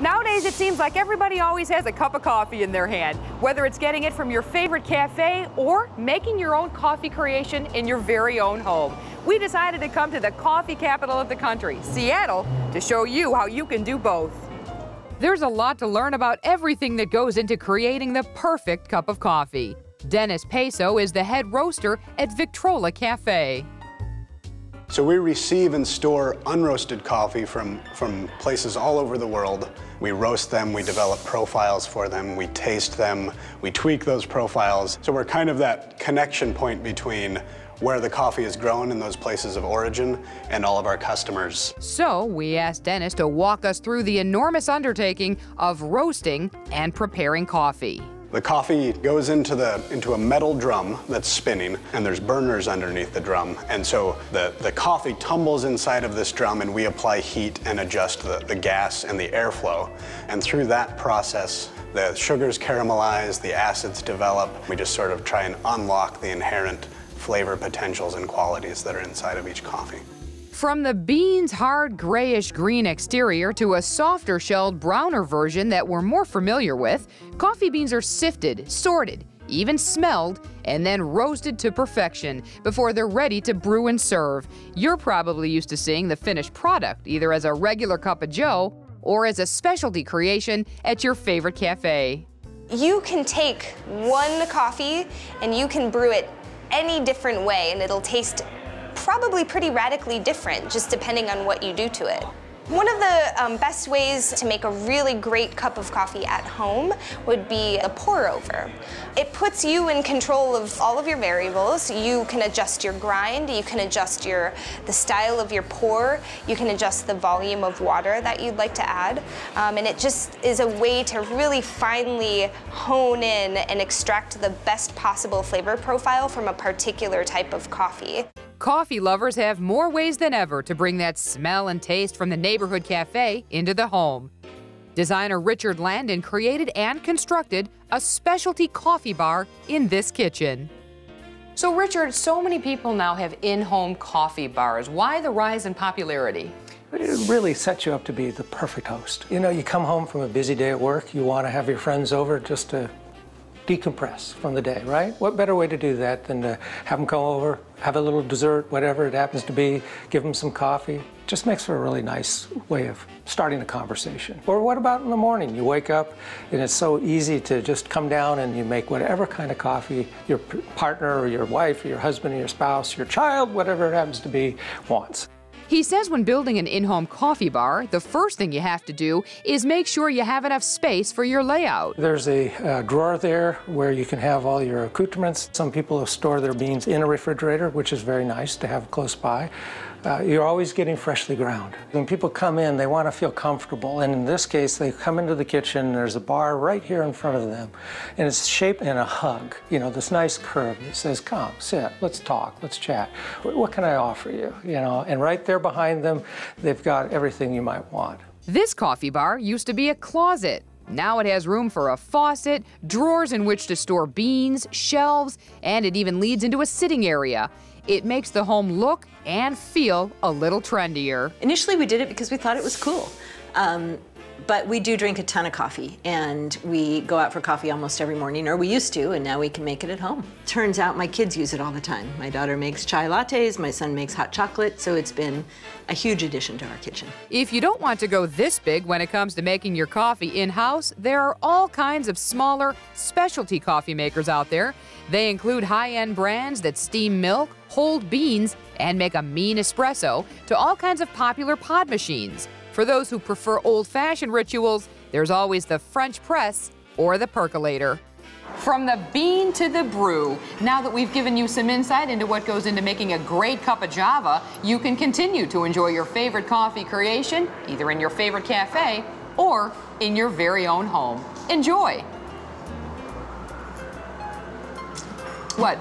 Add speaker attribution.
Speaker 1: Nowadays, it seems like everybody always has a cup of coffee in their hand, whether it's getting it from your favorite cafe or making your own coffee creation in your very own home. We decided to come to the coffee capital of the country, Seattle, to show you how you can do both. There's a lot to learn about everything that goes into creating the perfect cup of coffee. Dennis Peso is the head roaster at Victrola Cafe.
Speaker 2: So we receive and store unroasted coffee from places all over the world. We roast them, we develop profiles for them, we taste them, we tweak those profiles. So we're kind of that connection point between where the coffee is grown in those places of origin and all of our customers.
Speaker 1: So we asked Dennis to walk us through the enormous undertaking of roasting and preparing coffee.
Speaker 2: The coffee goes into a metal drum that's spinning, and there's burners underneath the drum. And so the coffee tumbles inside of this drum, and we apply heat and adjust the gas and the airflow. And through that process, the sugars caramelize, the acids develop. We just sort of try and unlock the inherent flavor potentials and qualities that are inside of each coffee.
Speaker 1: From the bean's hard grayish-green exterior to a softer shelled browner version that we're more familiar with, coffee beans are sifted, sorted, even smelled, and then roasted to perfection before they're ready to brew and serve. You're probably used to seeing the finished product either as a regular cup of joe or as a specialty creation at your favorite cafe.
Speaker 3: You can take one coffee and you can brew it any different way, and it'll taste probably pretty radically different, just depending on what you do to it. One of the best ways to make a really great cup of coffee at home would be a pour-over. It puts you in control of all of your variables. You can adjust your grind, you can adjust the style of your pour, you can adjust the volume of water that you'd like to add, and it just is a way to really finely hone in and extract the best possible flavor profile from a particular type of coffee.
Speaker 1: Coffee lovers have more ways than ever to bring that smell and taste from the neighborhood cafe into the home. Designer Richard Landon created and constructed a specialty coffee bar in this kitchen. So Richard, so many people now have in-home coffee bars. Why the rise in popularity?
Speaker 4: It really sets you up to be the perfect host. You know, you come home from a busy day at work, you want to have your friends over just to decompress from the day, right? What better way to do that than to have them come over, have a little dessert, whatever it happens to be, give them some coffee. Just makes for a really nice way of starting a conversation. Or what about in the morning? You wake up and it's so easy to just come down and you make whatever kind of coffee your partner or your wife or your husband or your spouse, your child, whatever it happens to be, wants.
Speaker 1: He says when building an in-home coffee bar, the first thing you have to do is make sure you have enough space for your layout.
Speaker 4: There's a drawer there where you can have all your accoutrements. Some people store their beans in a refrigerator, which is very nice to have close by. You're always getting freshly ground. When people come in, they want to feel comfortable, and in this case, they come into the kitchen, there's a bar right here in front of them, and it's shaped in a hug, you know, this nice curve that says, come, sit, let's talk, let's chat. What can I offer you? You know, and right there behind them, they've got everything you might want.
Speaker 1: This coffee bar used to be a closet. Now it has room for a faucet, drawers in which to store beans, shelves, and it even leads into a sitting area. It makes the home look and feel a little trendier.
Speaker 5: Initially we did it because we thought it was cool. But we do drink a ton of coffee, and we go out for coffee almost every morning, or we used to, and now we can make it at home. Turns out my kids use it all the time. My daughter makes chai lattes, my son makes hot chocolate, so it's been a huge addition to our kitchen.
Speaker 1: If you don't want to go this big when it comes to making your coffee in-house, there are all kinds of smaller specialty coffee makers out there. They include high-end brands that steam milk, hold beans, and make a mean espresso, to all kinds of popular pod machines. For those who prefer old-fashioned rituals, there's always the French press or the percolator. From the bean to the brew, now that we've given you some insight into what goes into making a great cup of Java, you can continue to enjoy your favorite coffee creation, either in your favorite cafe or in your very own home. Enjoy! What?